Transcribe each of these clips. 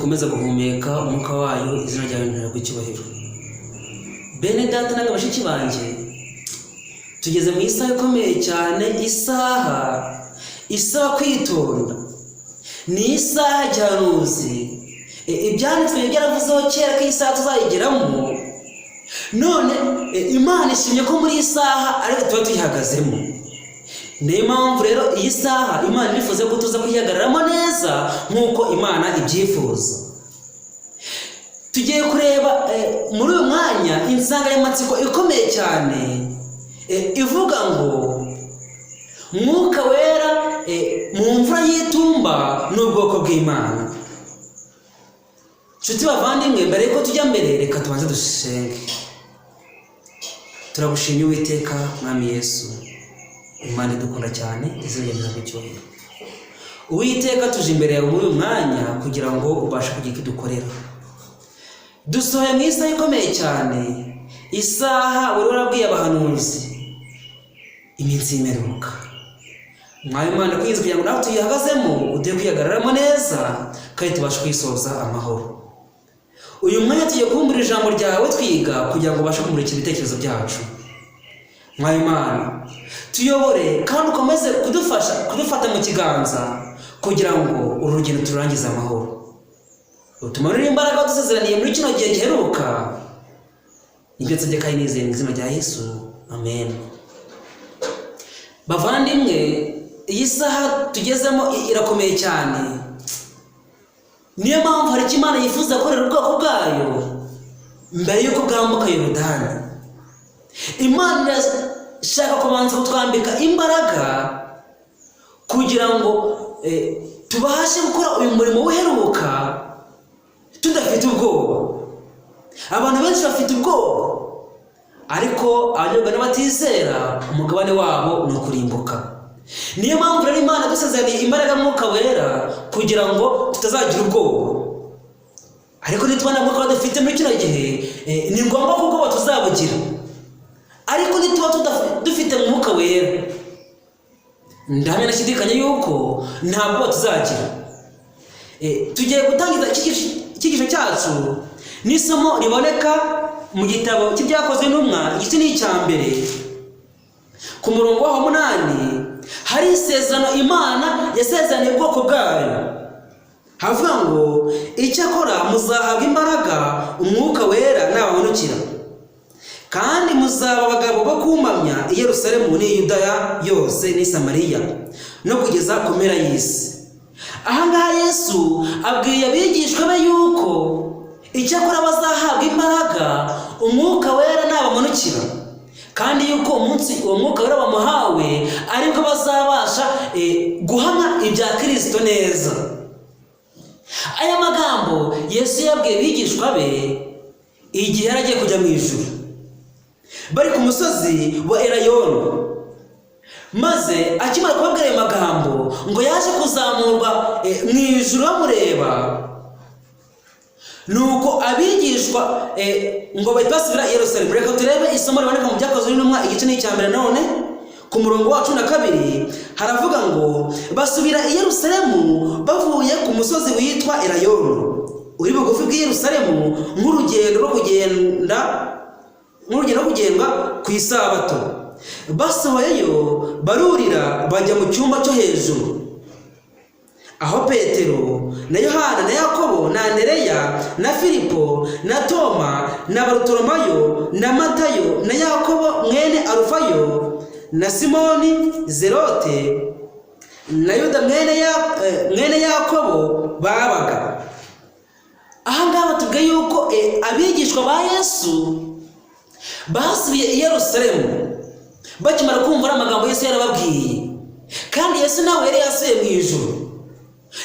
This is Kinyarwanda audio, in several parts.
dukomeza guhumeka umwuka wayo, izina ryawe ntihabwe icyubahiro. Bene data na bashiki banjye, tugeze mu isaha ikomeye cyane, isaha kwitonda, ni isaha y'ubuhanuzi. Ibyanditswe byaravuzeho kera ko isaha tuzayigeramo, none Imana ishimye ko muri isaha ariko tuba tuyihagazemo. Niyo mpamvu rero iyi saha Imana irifuza ko tuza kuyihagararamo neza nk'uko Imana ibyifuza. Tugiye kureba muri uyu mwanya insanganyamatsiko ikomeye cyane ivuga ngo Mwuka Wera mu mvura y'itumba n'ubwoko bw'Imana. Nshuti bavandimwe, mbere yuko tujya mbere, reka tubanze dusenge. Turagushimye Uwiteka Mwami Yesu, Imana idukunda cyane, izina ryawe ntihabwe icyubahiro. Uwiteka, tuje imbere yawe muri uyu mwanya kugira ngo ubashe kugira icyo udukorera. Dusohoye mu isaha ikomeye cyane, isaha wari warabwiye abahanuzi iminsi y'imperuka. Mwami Imana, kwinze kugira ngo nawe tuyihagazemo, ugiye kwihagararamo neza kandi tubashe kwisoza amahoro. Uyu mwanya tugiye kubumbura ijambo ryawe twiga kugira ngo ubashe kumurikira ibitekerezo byacu. Mwami Imana, tuyobore kandi ukomeze kudufata mu kiganza kugira ngo uru rugendo tururangize amahoro. Utumanure imbaraga dusezeraniye muri kino gihe giheruka. Nibyo nsabye kandi nizeye mu izina rya Yesu, amen. Bavandimwe, iyi saha tugezemo irakomeye cyane. Niyo mpamvu hari icyo Imana yifuza gukorera ubwoko bwayo mbere y'uko bwambuka Yorodani. Imana irashaka kubanza kutwambika imbaraga kugira ngo tubashe gukora uyu murimo uheruka tudafite ubwoba. Abantu benshi bafite ubwoba, ariko abanyabwa n'abatizera umugabane wabo ni ukurimbuka. Niyo mpamvu rero Imana dusezeraniye imbaraga Mwuka Wera kugira ngo tutazagira ubwoba. Ariko nitubona Mwuka Wera dufite muri kino gihe, ni ngombwa ko ubwoba tuzabugira. Ariko nituba dufite Mwuka Wera, ndahamya nashidikanya yuko nta bwoba tuzagira. Tugiye gutangiza icyigisho cyacu n'isomo riboneka mu gitabo cy'ibyakozwe n'intumwa, igice ni icya mbere ku murongo wa 8. Hari isezerano Imana yasezeraniye ubwoko bwayo. Havuga ngo icyakora muzahabwa imbaraga Umwuka Wera nabamanukira, kandi muzaba abagabo bo kumamya i Yerusalemu n'i Yudaya yose n'i Samariya no kugeza ku mpera y'isi. Ahangaha Yesu abwiye abigishwa be yuko icyakora bazahabwa imbaraga Umwuka Wera nabamanukira, kandi yuko umunsi uwo Mwuka Wera bamuhawe aribwo bazabasha guhamya ibya Kristo neza. Aya magambo Yesu yabwiye abigishwa be igihe yari agiye kujya mu ijuru, bari ku musozi wa Elayono. Maze akimara kubabwira ayo magambo ngo yaje kuzamurwa mu ijuru bamureba, nuko abigishwa ngo bahita basubira i Yerusalemu. Reka turebe isomo riboneka mu byakozwe n'intumwa, igice ni icya mbere. None ku murongo wa 12 haravuga ngo basubira i Yerusalemu bavuye ku musozi witwa Elayono, uri bugufi bw'i Yerusalemu nk'urugendo rwo kugendwa ku isabato. Basohoyeyo barurira bajya mu cyumba cyo hejuru, aho Petero na Yohana na Yakobo na Andereya na Filipo na Toma na Barutolomayo na Matayo na Yakobo mwene Arufayo na Simoni Zerote na Yuda mwene Yakobo babaga. Ahangaha batubwiye yuko abigishwa ba Yesu basubiye i Yerusalemu bakimara kumva amagambo Yesu yarababwiye, kandi Yesu nawe yari yasubiye mu ijuru.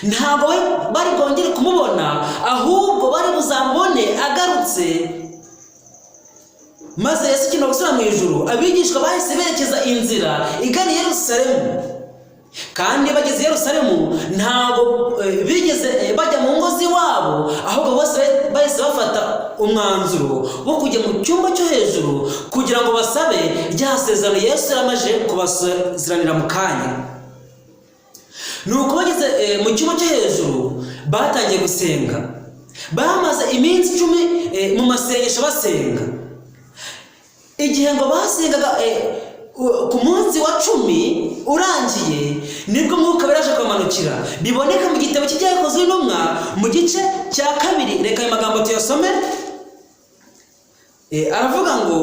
Ntabwo bari bwongere kumubona, ahubwo bari buzamubone agarutse. Maze Yesu akimara gusubira mu ijuru, abigishwa bahise berekeza inzira igana i Yerusalemu. Kandi bageze i Yerusalemu ntabwo bigeze bajya mu ngo z'iwabo, ahubwo bose bahise bafata umwanzuro wo kujya mu cyumba cyo hejuru kugira ngo basabe rya sezerano Yesu yaramaje kubasezeranira mu kanya. Nuko bageze mu cyumba cyo hejuru batangiye gusenga. bamaze iminsi 10 mu masengesho basenga. Igihe ngo basengaga ku munsi wa 10 urangiye nibwo Mwuka Wera aje kumanukira. Biboneka mu gitabo cy'Ibyakozwe n'Intumwa mu gice cya 2. Reka ayo magambo tuyasome. Aravuga ngo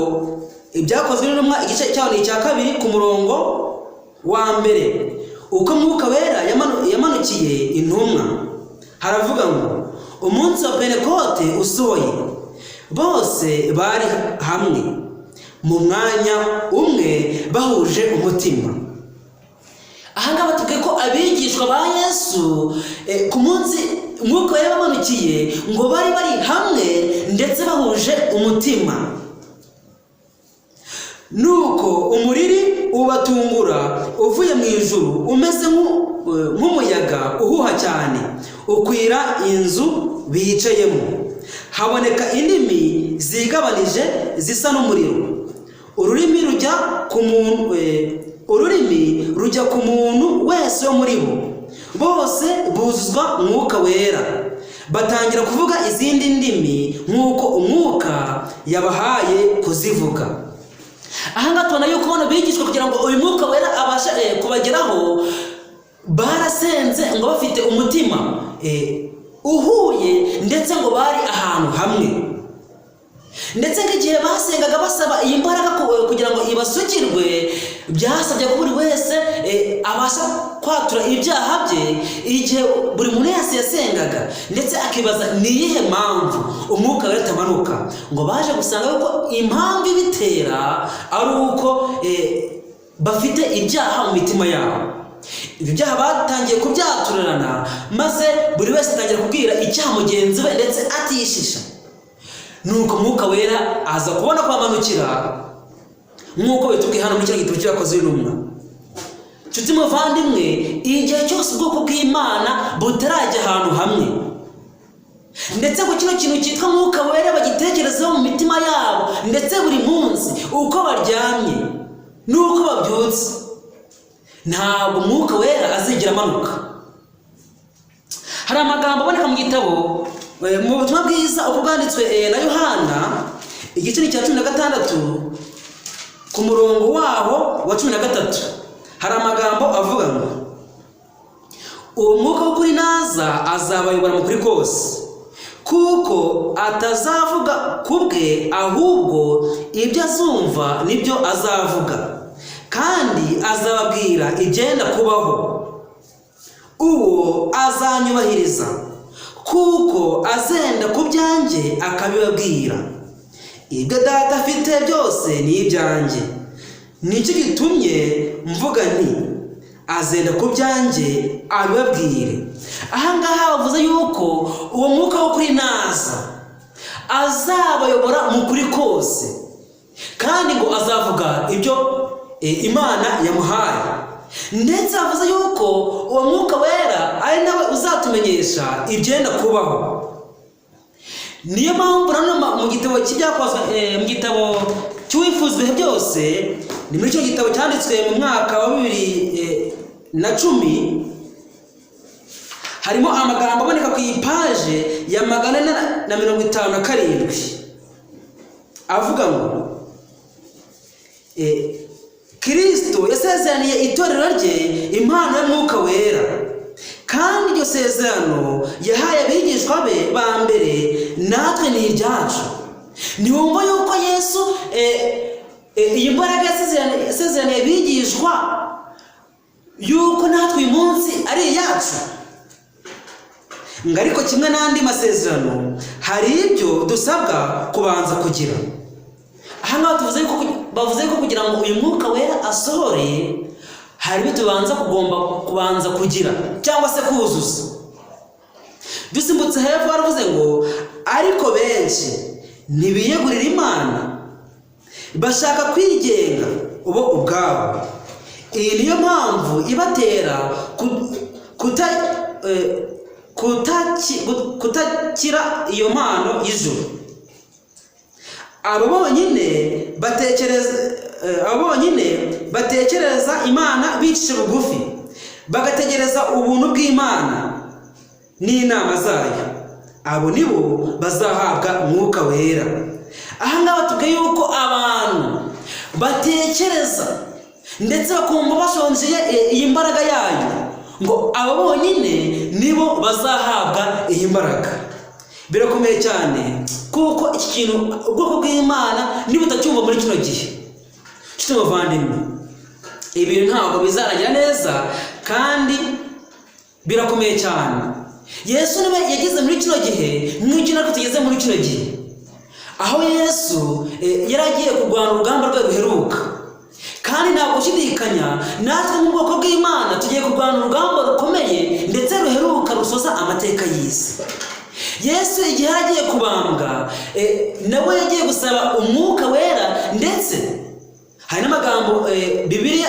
Ibyakozwe n'Intumwa igice cyaho ni cya 2 ku murongo wa 1. Uko Mwuka Wera yamanukiye intumwa, haravuga ngo umunsi wa Pentekote usohoye bose bari hamwe mu mwanya umwe bahuje umutima. Ahanga batuke ko abigishwa ba Yesu ku munsi Mwuka Wera yamanukiye ngo bari hamwe ndetse bahuje umutima. Nuko umuriri ubatungura uvuye mu ijuru umeze nk'umuyaga uhuha cyane ukwira inzu bicayemo. Haboneka indimi zigabanije zisa n'umuriro. Ururimi rujya ku muntu wese wo muri bo. Bose buzuzwa Mwuka Wera, batangira kuvuga izindi ndimi nk'uko Umwuka yabahaye kuzivuga. Ahanga tubona yuko bano bigishwa kugira ngo uyu Mwuka Wera abashe kubageraho, barasenze ngo bafite umutima uhuye, ndetse ngo bari ahantu hamwe. Ndetse nk'igihe basengaga basaba iyi mbaraga kugira ngo ibasukirwe, byasabye ko buri wese abasha kwatura ibyaha bye. Igihe buri muntu wese yasengaga ndetse akibaza ni iyihe mpamvu Umwuka Wera atamanuka, ngo baje gusanga yuko impamvu ibitera ari uko bafite ibyaha mu mitima yabo. Ibyo byaha batangiye kubyaturana, maze buri wese atangira kubwira icyaha mugenzi we ndetse atishisha. Nuko Mwuka Wera aza kubona kwamanukira nk'uko bitubwiye hano muri cya gitabo cy'Ibyakozwe n'Intumwa. Nshuti muvandimwe, igihe cyose ubwoko bw'Imana butarajya ahantu hamwe, ndetse ngo kino kintu cyitwa Mwuka Wera bagitekerezaho mu mitima yabo, ndetse buri munsi uko baryamye n'uko babyutse, ntabwo Mwuka Wera azigera amanuka. Hari amagambo aboneka mu gitabo mu butumwa bwiza uko bwanditswe na Yohana igice cya 16 ku murongo waho wa 13. Hari amagambo avuga ngo uwo Mwuka w'ukuri naza azabayobora mu kuri kose, kuko atazavuga kubwe ahubwo ibyo azumva nibyo azavuga, kandi azababwira ibyenda kubaho. Uwo azanyubahiriza, kuko azenda ku byanjye akabibabwira. Ibyo Data afite byose ni ibyanjye. Nicyo gitumye mvuga nti azenda ku byanjye abibabwire. Ahangaha bavuze yuko uwo Mwuka wo kuri naza azabayobora mu kuri kose, kandi ngo azavuga ibyo Imana yamuhaye. Ndetse avuze yuko uwo Mwuka Wera ari nawe uzatumenyesha ibyenda kubaho. Niyo mpamvu nanone mu gitabo cy'Ibyakozwe, mu gitabo cy'Uwifuza Ibihe Byose, ni muri cyo gitabo cyanditswe mu mwaka wa 2010, harimo amagambo aboneka ku ipaje ya 457 avuga ngo Kristo yasezeraniye itorero rye impano y'Umwuka Wera, kandi iryo sezerano yahaye abigishwa be ba mbere, natwe ni iryacu. Ntiwumva yuko Yesu iyi mbaraga yasezeraniye abigishwa yuko natwe uyu munsi ari iyacu? Ngo ariko kimwe n'andi masezerano hari ibyo dusabwa kubanza kugira. Aha bavuze ko kugira ngo uyu Mwuka Wera asohore, hari ibyo tugomba kubanza kugira cyangwa se kuzuza. Dusimbutse hepfo baravuze ngo ariko benshi ntibiyegurira Imana, bashaka kwigenga ubo ubwabo. Iyi niyo mpamvu ibatera kutakira iyo mpano y'ijuru. Abo bonyine batekereza Imana bicisha bugufi, bagategereza ubuntu bw'Imana n'inama zayo. abo nibo bazahabwa umwuka wera. Aha ngaha tubwiye yuko abantu batekereza ndetse bakumva bashonjeye iyi mbaraga yayo, ngo abo bonyine nibo bazahabwa iyi mbaraga. Birakomeye cyane kuko iki kintu ubwoko bw'Imana niba utacyumva muri kino gihe, nshuti muvandimwe, ibintu ntabwo bizarangira neza kandi birakomeye cyane. Yesu niwe yageze muri kino gihe nk'icyo natwe tugeze muri kino gihe, aho Yesu yari agiye kurwana urugamba rwe ruheruka, kandi ntabwo ushidikanya natwe mu bwoko bw'Imana tugiye kurwana urugamba rukomeye ndetse ruheruka rusoza amateka y'isi. Yesu igihe agiye kubambwa nawe yagiye gusaba umwuka wera, ndetse hari n'amagambo Bibiliya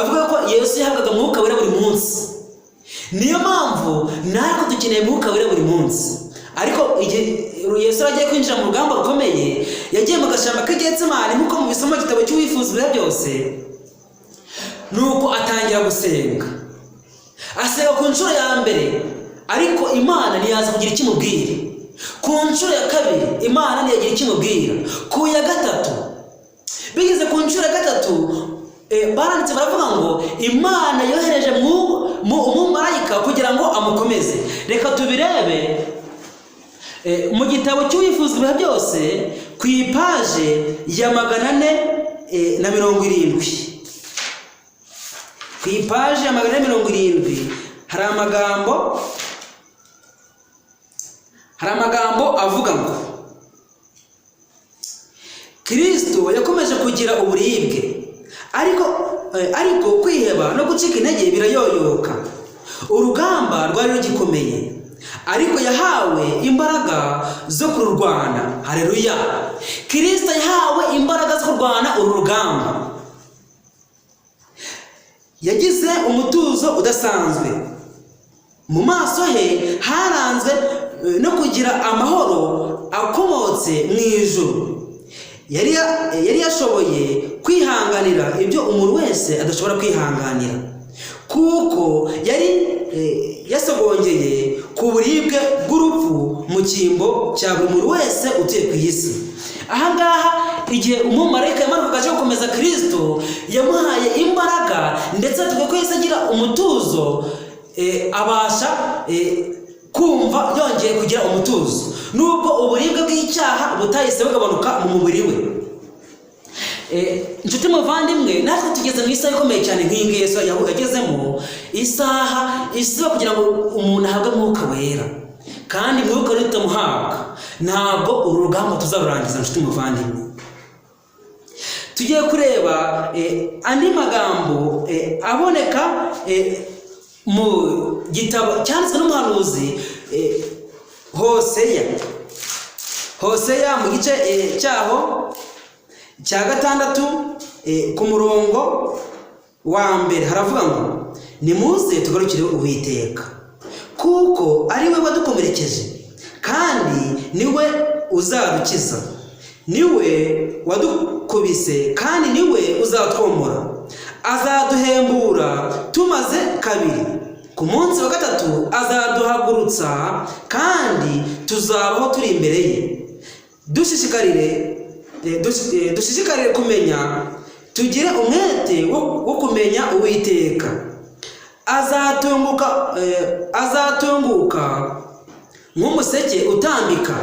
avuga ko Yesu yahabwaga umwuka wera buri munsi. Niyo mpamvu natwe dukeneye umwuka wera buri munsi. Ariko igihe Yesu agiye kwinjira mu rugamba rukomeye, yagiye mu gashamba k'Getsemani nk'uko mu bisomo igitabo cy'Uwifuza ibihe byose, nuko atangira gusenga. Asenga ku nshuro ya mbere, ariko Imana ntiyaza kugira icyo imubwira. Ku nshuro ya kabiri Imana ntiyagira icyo imubwira. Ku ya gatatu, bigeze ku nshuro ya gatatu, baranditse baravuga ngo Imana yohereje umumarayika kugira ngo amukomeze. Reka tubirebe mu gitabo cy'Uwifuza ibihe byose ku ipaje ya 470. Ku ipaje ya 470 hari amagambo avuga ngo Kristo yakomeje kugira uburibwe, ariko kwiheba no gucika intege birayoyoka. Urugamba rwari rugikomeye, ariko yahawe imbaraga zo kururwana. Haleluya! Kristo yahawe imbaraga zo kurwana uru rugamba. Yagize umutuzo udasanzwe, mu maso he haranzwe no kugira amahoro akomotse mu ijuru. Yari yashoboye kwihanganira ibyo umuntu wese adashobora kwihanganira, kuko yari yasogongeye ku buribwe bw'urupfu mu cyimbo cya buri muntu wese utuye ku isi. Aha ngaha igihe umumarayika yamanukaga aje gukomeza Kristo, yamuhaye imbaraga ndetse tuvuga ko Yesu agira umutuzo, abasha kumva yongeye kugira umutuzo, nubwo uburibwe bw'icyaha butahise bugabanuka mu mubiri we. Inshuti muvandimwe, natwe tugeze mu isaha ikomeye cyane nk'iyi ngiyi Yesu yagezemo, isaha isiba kugira ngo umuntu ahabwe umwuka wera, kandi umwuka wera tutamuhabwa ntabwo uru rugamba tuzarurangiza. Inshuti muvandimwe, tugiye kureba andi magambo aboneka mu gitabo cyanditswe n'umuhanuzi Hoseya mu gice cyaho cya 6 ku murongo wa mbere haravuga ngo nimuze tugarukire Uwiteka, kuko ari we wadukomerekeje kandi niwe uzadukiza, niwe wadukubise kandi niwe uzatwomora. Azaduhembura tumaze kabiri, ku munsi wa gatatu azaduhagurutsa kandi tuzabaho turi imbere ye. Dushishikarire kumenya, tugire umwete wo kumenya Uwiteka. Azatunguka nk'umuseke utambika,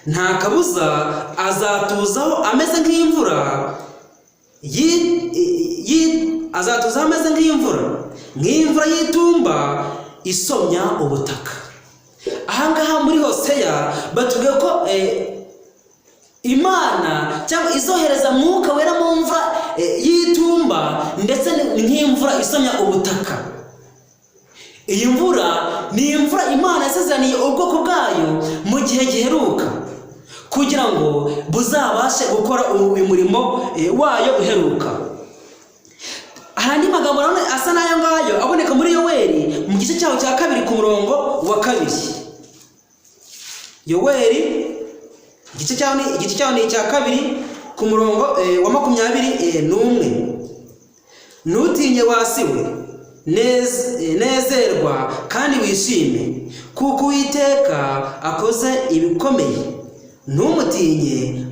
nta kabuza azatuzaho ameze nk'imvura y'itumba isomya ubutaka. Aha ngaha muri Hoseya batubwiye ko Imana cyangwa izohereza mwuka wera mu mvura y'itumba, ndetse nk'imvura isomya ubutaka. Iyi mvura ni imvura Imana yasezeraniye ubwoko bwayo mu gihe giheruka, kugira ngo buzabashe gukora umurimo wayo uheruka. Ahandi magambo nanone asa n'ayo ngayo aboneka muri Yoweli mu gice cyaho cya 2 ku murongo wa 2. Yoweli igice cyaho ni icya 2 ku murongo wa 21. Ntutinye wasiwe, nezerwa kandi wishime, kuko Uwiteka akoze ibikomeye. Ntumutinye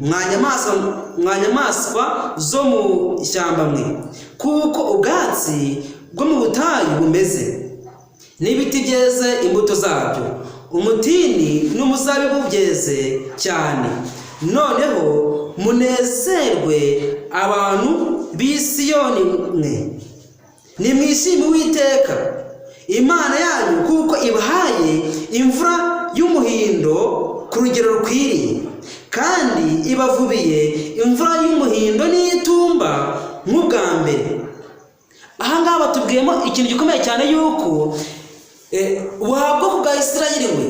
mwa nyamaswa zo mu ishyamba mwe, kuko ubwatsi bwo mu butayu bumeze, n'ibiti byeze imbuto zabyo, umutini n'umuzabibu byeze cyane. Noneho munezerwe abantu b'i Siyoni mwe, nimwishime Uwiteka Imana yanyu, kuko ibahaye imvura y'umuhindo ku rugero rukwiriye, kandi ibavubiye imvura y'umuhindo n'iy'itumba nk'ubwa mbere. Aha ngaha batubwiyemo ikintu gikomeye cyane, yuko wa bwoko bwa Isirayeli we,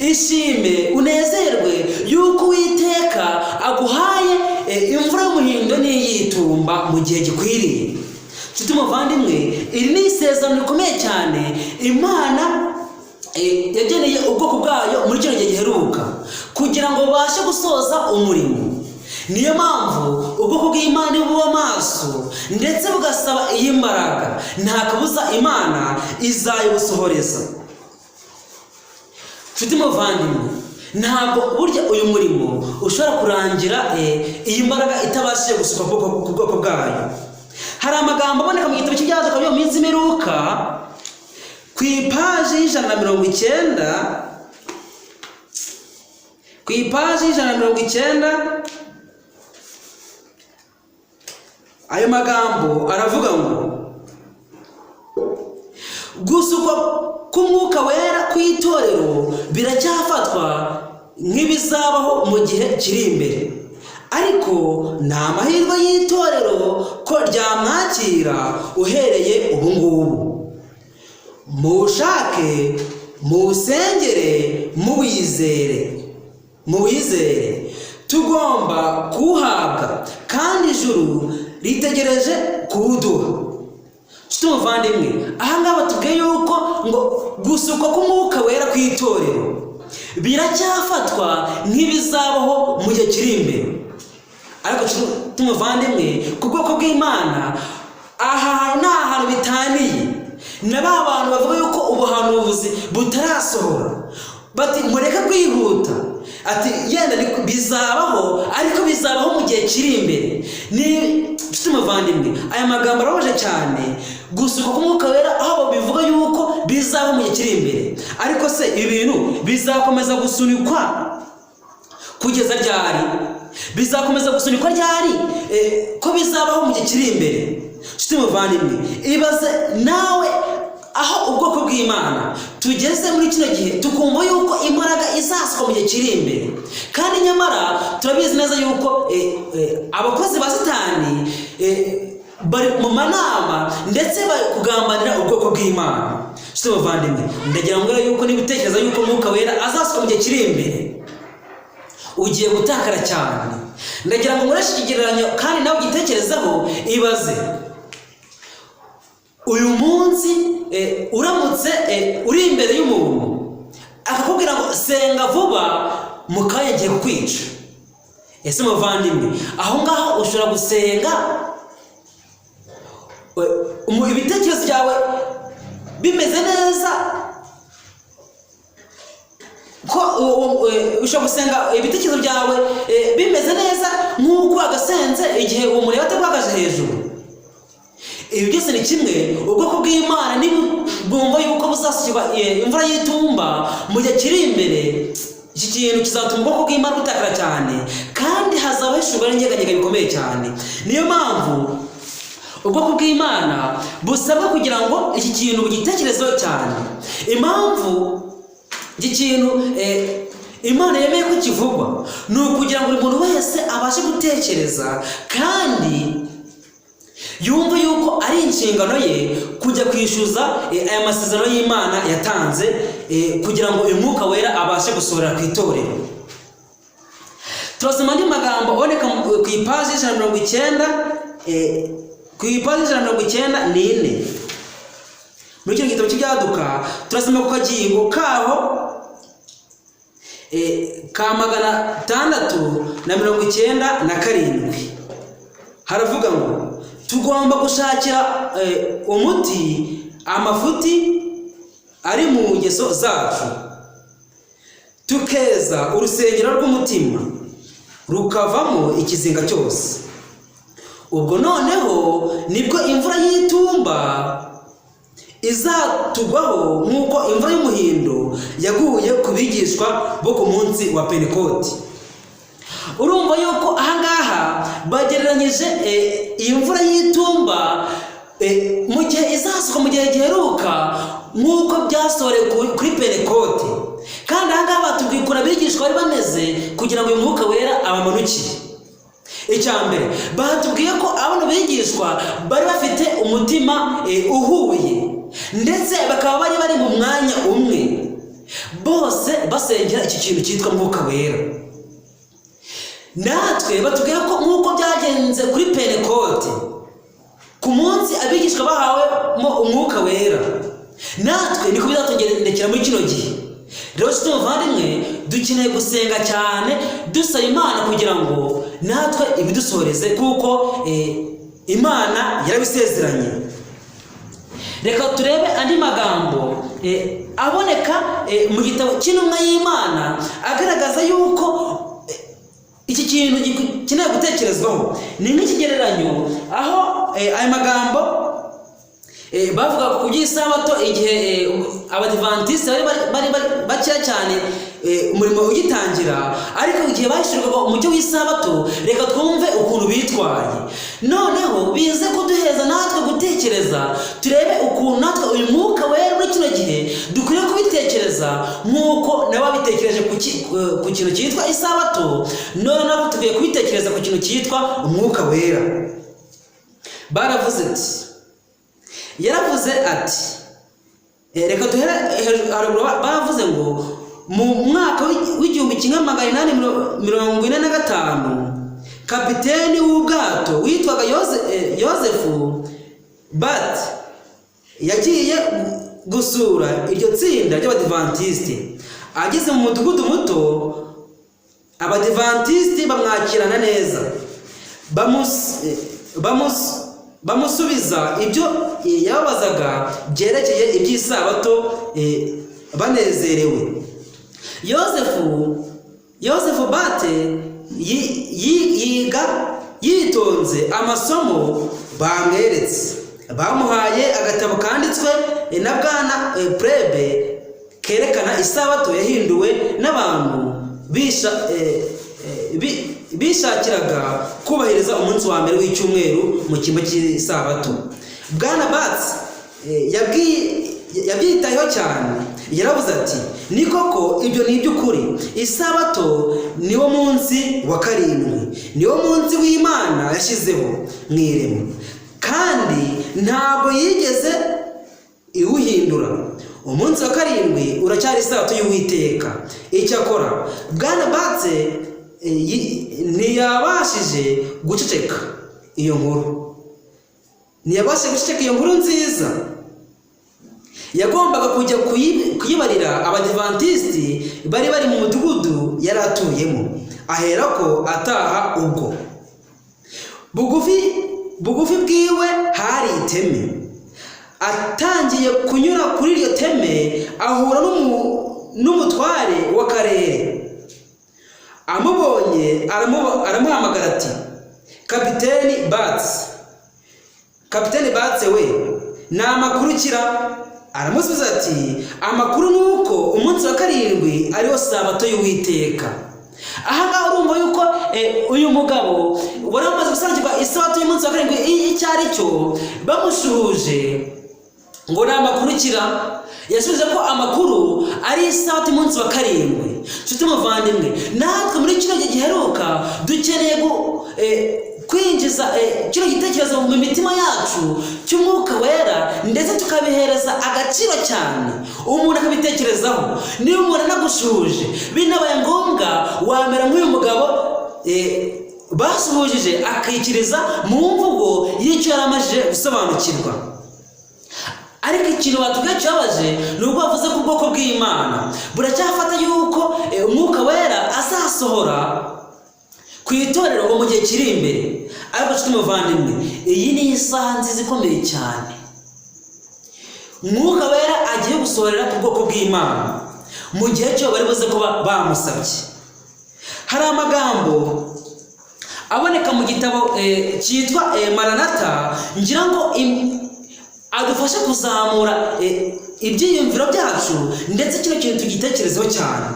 ishime unezerwe yuko Uwiteka aguhaye imvura y'umuhindo n'iy'itumba mu gihe gikwiriye. Nshuti muvandimwe, iri ni isezerano rikomeye cyane Imana yageneye ubwoko bwayo muri kino gihe giheruka, kugira ngo babashe gusoza umurimo. Niyo mpamvu ubwoko bw'Imana buba maso ndetse bugasaba iyi mbaraga, nta kabuza Imana izayibusohoreza. Nshuti muvandimwe, ntabwo burya uyu murimo ushobora kurangira iyi mbaraga itabashije gusuka ku bwoko bwayo. Hari amagambo aboneka mu gitabo cy'ibyaduka byo mu minsi y'imperuka ku ipaji y'190, ku ipaji y'190, ayo magambo aravuga ngo gusukwa k'Umwuka Wera ku itorero biracyafatwa nk'ibizabaho mu gihe kiri imbere, ariko ni amahirwe y'itorero ko ryamwakira uhereye ubu ngubu. Mushake, musengere, muwizere, tugomba kuwuhabwa kandi ijuru ritegereje kuwuduha. Nshuti muvandimwe, aha ngaha batubwiye yuko ngo gusukwa k'Umwuka Wera ku itorero biracyafatwa nk'ibizabaho mu gihe kiri imbere, ariko nshuti muvandimwe, ku bwoko bw'Imana aha ni ahantu bitaniye na ba bantu bavuga yuko ubuhanuzi butarasohora, bati mureke kwihuta, ati yenda bizabaho, ariko bizabaho mu gihe kiri imbere. Ni nshuti muvandimwe, aya magambo arabaje cyane, gusuka k'Umwuka Wera aho bivuga yuko bizabaho mu gihe kiri imbere, ariko se ibi bintu bizakomeza gusunikwa kugeza ryari? Bizakomeza gusunikwa ryari ko bizabaho mu gihe kiri imbere? Nshuti muvandimwe, ibaze nawe aho ubwoko bw'Imana tugeze muri kino gihe, tukumva yuko imbaraga izasuka mu gihe kiri imbere, kandi nyamara turabizi neza yuko abakozi ba Satani bari mu manama ndetse bari kugambanira ubwoko bw'Imana. Nshuti muvandimwe, ndagira ngo yuko nibitekereza yuko Umwuka Wera azasuka mu gihe kiri imbere, ugiye gutakara cyane. Ndagira ngo nkoreshe ikigereranyo kandi nawe ugitekerezeho. Ibaze uyu munsi uramutse uri imbere y'umuntu akakubwira ngo senga vuba, mu kanya ngiye kukwica. Ese muvandimwe, aho ngaho ushobora gusenga ibitekerezo byawe bimeze neza, ko ushobora gusenga ibitekerezo byawe bimeze neza nk'uko wagasenze igihe uwo mureba atagwagaje hejuru? Ibi byose ni kimwe. Ubwoko bw'Imana nibwumva yuko buzasukirwa imvura y'itumba mu gihe kiri imbere, iki kintu kizatuma ubwoko bw'Imana butakara cyane, kandi hazabaho ishurwa n'inyeganyenga bikomeye cyane. Niyo mpamvu ubwoko bw'Imana busabwa kugira ngo iki kintu bugitekerezeho cyane. Impamvu iki kintu Imana yemeye ko kivugwa ni ukugira ngo buri muntu wese abashe gutekereza, kandi yumva yuko ari inshingano ye kujya kwishyuza aya masezerano y'Imana yatanze, kugira ngo uyu Mwuka Wera abashe gusohora ku itorero. Turasoma andi magambo aboneka ku ipaji y'190, ku ipaji y'194 muri kino gitabo cy'ibyaduka. Turasoma ku kagingo kaho ka 697, haravuga ngo tugomba gushakira umuti amafuti ari mu ngeso zacu, tukeza urusengero rw'umutima rukavamo ikizinga cyose. Ubwo noneho nibwo imvura y'itumba izatugwaho nk'uko imvura y'umuhindo yaguye ku bigishwa bo ku munsi wa Pentekote. Urumva yuko ahangaha bagereranyije iyi mvura y'itumba mu gihe izasuka mu gihe giheruka nk'uko byasohorewe kuri Pentekote. Kandi ahangaha batubwiye ukuntu abigishwa bari bameze kugira ngo uyu mwuka wera abamanukire. Icya mbere batubwiye ko abana bigishwa bari bafite umutima uhuye, ndetse bakaba bari mu mwanya umwe, bose basengera iki kintu cyitwa mwuka wera. Natwe batubwira ko nk'uko byagenze kuri Pentekote, ku munsi abigishwa bahawemo umwuka wera, natwe niko bizatugendekera muri kino gihe. Rero tumuvandimwe, dukeneye gusenga cyane dusaba Imana kugira ngo natwe ibidusoreze, kuko Imana yarabisezeranye. Reka turebe andi magambo aboneka mu gitabo cy'intumwa y'Imana agaragaza yuko iki kintu gikeneye gutekerezwaho. Ni nk'ikigereranyo aho aya magambo bavuga ku by'isabato igihe abadivantiste bari bakeya cyane umurimo ugitangira, ariko igihe bashyirwaga umucyo w'isabato, reka twumve ukuntu bitwaye. Noneho bize kuduheza natwe gutekereza, turebe ukuntu natwe uyu mwuka wera muri kino gihe dukwiriye kubitekereza nk'uko nabo babitekereje ku kintu cyitwa isabato, none nabo tugiye kubitekereza ku kintu cyitwa umwuka wera. Baravuze ati, yaravuze ati, reka duhere haruguru, bavuze ngo mu mwaka w'igihumbi kimwe magana inani mirongo ine na gatanu, kapiteni w'ubwato witwaga Yosefu Bati yagiye gusura iryo tsinda ry'abadivantiste. Ageze mu mudugudu muto, abadivantiste bamwakirana neza, bamusubiza ibyo yababazaga byerekeye iby'isabato banezerewe. Yosefu Bate yiga yitonze amasomo bamweretse. Bamuhaye agatabo kanditswe na Bwana Prebe kerekana isabato yahinduwe n'abantu bishakiraga kubahiriza umunsi wa mbere w'icyumweru mu cyimbo cy'isabato. Bwana Bats yabyitayeho cyane, yaravuze ati, ni koko ibyo ni iby'ukuri, isabato niwo munsi wa karindwi, niwo munsi w'Imana yashyizeho mu irema, kandi ntabwo yigeze iwuhindura. Umunsi wa karindwi uracyari isabato y'Uwiteka. Icyakora Bwana Bats ntiyabashije guceceka iyo nkuru, iyo nkuru nziza. Yagombaga kujya kuyibarira abadivantiste bari mu mudugudu yari atuyemo. Aherako ataha ubwo. Bugufi bwiwe hari iteme. Atangiye kunyura kuri iryo teme, ahura n'umutware w'akarere. Amubonye aramuhamagara ati, Kapiteni Bats we, ni amakuru kira? Aramusubiza ati, amakuru nuko umunsi wa karindwi ariwo sabato y'Uwiteka. Ahangaha urumva yuko uyu mugabo wari amaze gusobanukirwa isabato y'umunsi wa karindwi icyo ari cyo, bamushuhuje ngo ni amakuru kira. Yasubije ko amakuru ari isabato y'umunsi wa karindwi. Nshuti muvandimwe, natwe muri kino gihe giheruka dukeneye kwinjiza kino gitekerezo mu mitima yacu cy'umwuka wera, ndetse tukabihereza agaciro cyane. Umuntu akabitekerezaho. Niba umuntu anagushuje, binabaye ngombwa wamera nk'uyu mugabo basuhujije akikiriza mu mvugo y'icyo yari amajije gusobanukirwa. Ariko ikintu batubwiye cyabaje ni uko bavuze ko ubwoko bw'Imana buracyafata yuko umwuka wera azasohora ku itorero mu gihe kiri imbere. Ariko nshuti muvandimwe, iyi ni isaha nziza ikomeye cyane. Mwuka Wera agiye gusohorera ku bwoko bw'Imana mu gihe cyo bari buze kuba bamusabye. Hari amagambo aboneka mu gitabo cyitwa Maranatha, ngira ngo adufasha kuzamura ibyiyumviro byacu ndetse kino kintu tugitekerezeho cyane.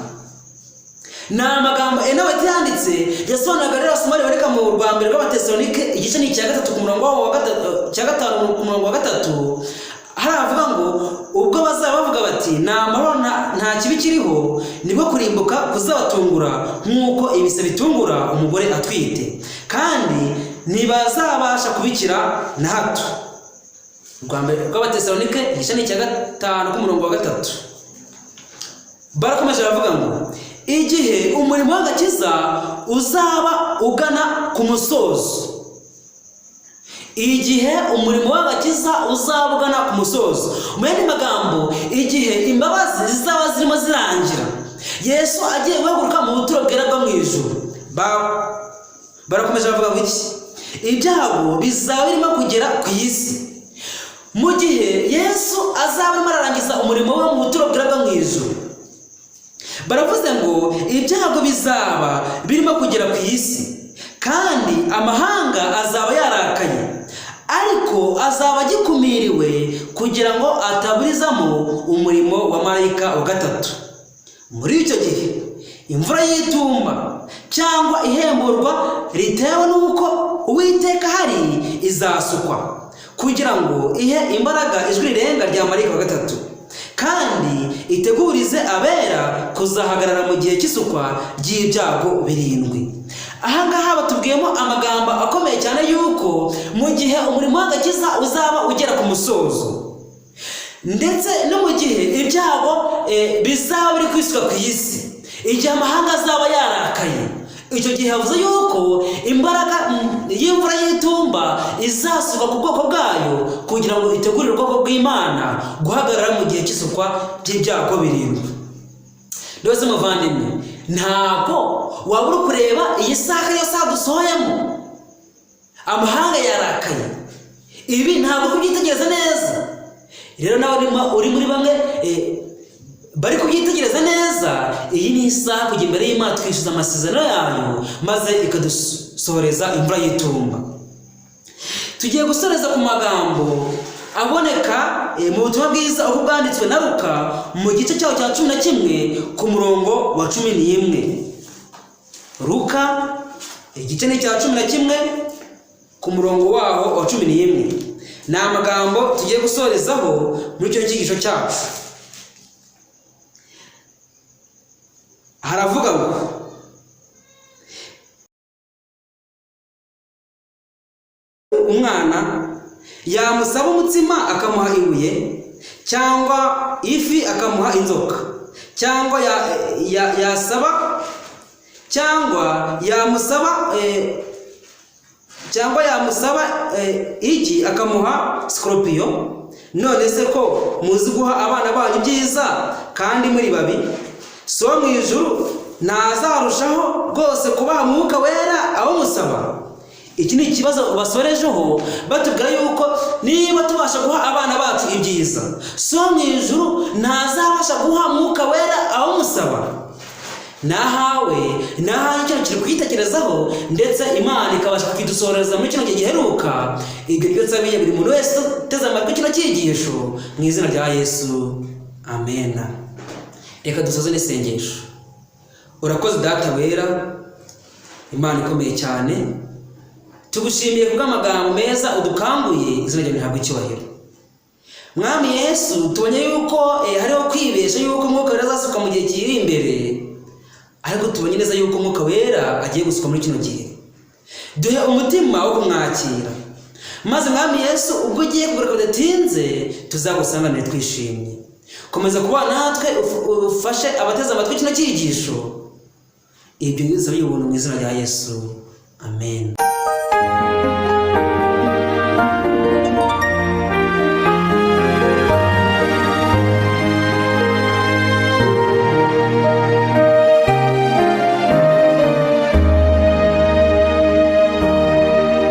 Ni amagambo nawe yanditse yasobanuraga rero Somali bareka mu rwa mbere rw'Abatesalonike igice ni icya 3 ku murongo wa 5 ku murongo wa 3, haravuga ngo ubwo bazaba bavuga bati nta mahoro nta kibi kiriho, nibwo kurimbuka kuzabatungura nk'uko ibise bitungura umugore atwite, kandi ntibazabasha kubikira na hato. Rwa mbere rw'Abatesalonike igice ni icya 5 ku murongo wa 3. Barakomeje bavuga ngo igihe umurimo w'agakiza uzaba ugana ku musozo, igihe umurimo w'agakiza uzaba ugana ku musozo, mu yandi magambo igihe imbabazi zizaba zirimo zirangira, Yesu agiye guhaguruka mu buturo bwera bwo mu ijuru. Barakomeje bavuga ngo iki? Ibyago bizaba birimo kugera ku isi mu gihe Yesu azaba arimo ararangiza umurimo we mu buturo bwera bwo mu ijuru. Baravuze ngo ibyago bizaba birimo kugera ku isi kandi amahanga azaba yarakaye, ariko azaba agikumiriwe kugira ngo ataburizamo umurimo wa marayika wa gatatu. Muri icyo gihe imvura y'itumba cyangwa ihemburwa ritewe n'uko Uwiteka hari izasukwa kugira ngo ihe imbaraga ijwi rirenga rya marayika wa gatatu, kandi itegurize abera kuzahagarara mu gihe cy'isukwa ry'ibyago 7. Ahangaha batubwiyemo amagambo akomeye cyane yuko mu gihe umurimo w'agakiza uzaba ugera ku musozo, ndetse no mu gihe ibyago bizaba biri kwisuka ku isi, igihe amahanga azaba yarakaye, icyo gihe havuze yuko imbaraga y'imvura y'itumba izasuka ku bwoko bwayo kugira ngo itegurire ubwoko bw'Imana guhagarara mu gihe cy'isukwa ry'ibyago 7. Ndose muvandimwe, ntabwo waba uri kureba iyi saha yose dusohoyemo, amahanga yarakaye, ibi ntabwo kubyitegereza neza. Rero nawe uri muri bamwe bari kubyitegereza neza. Iyi ni isaha kujya imbere y'Imana twishyuza amasezerano yayo maze ikadusohoreza imvura y'itumba. Tugiye gusoreza ku magambo aboneka mu butumwa bwiza uko bwanditswe na Luka mu gice cyaho cya 11 ku murongo wa 11. Luka igice ni cya 11 ku murongo waho wa 11. Ni amagambo tugiye gusorezaho muri icyo cyigisho cyacu. Haravuga ngo umwana yamusaba umutsima akamuha ibuye, cyangwa ifi akamuha inzoka, cyangwa yamusaba igi akamuha scorpion. None se ko muzi guha abana banyu byiza kandi muri babi, so mu ijuru ntazarushaho rwose kubaha Mwuka Wera aho musaba? Iki ni ikibazo basorejeho batubwira yuko niba tubasha guha abana bacu ibyiza, so mu ijuru ntazabasha guha Mwuka Wera aho musaba? Nahawe icyo kiri kwitekerezaho, ndetse Imana ikabasha kukidusohoreza muri kino gihe giheruka. Ibyo byose abiye buri muntu wese uteze amatwi kino cyigisho mu izina rya Yesu, amen. Reka dusoze n'isengesho. Urakoze Data Wera, Imana ikomeye cyane, tugushimiye kubw'amagambo meza udukanguye, izina ryawe rihabwe icyubahiro. Mwami Yesu, tubonye yuko hariho kwibesha yuko Mwuka Wera azasuka mu gihe kiri imbere, ariko tubonye neza yuko Mwuka Wera agiye gusuka muri kino gihe. Duhe umutima wo kumwakira, maze Mwami Yesu ubwo ugiye kugaruka bidatinze tuzagusanganire twishimye. Komeza kuba natwe, ufashe abateze amatwi kino cyigisho. Ibyo ngize ubuntu mu izina rya Yesu, amen.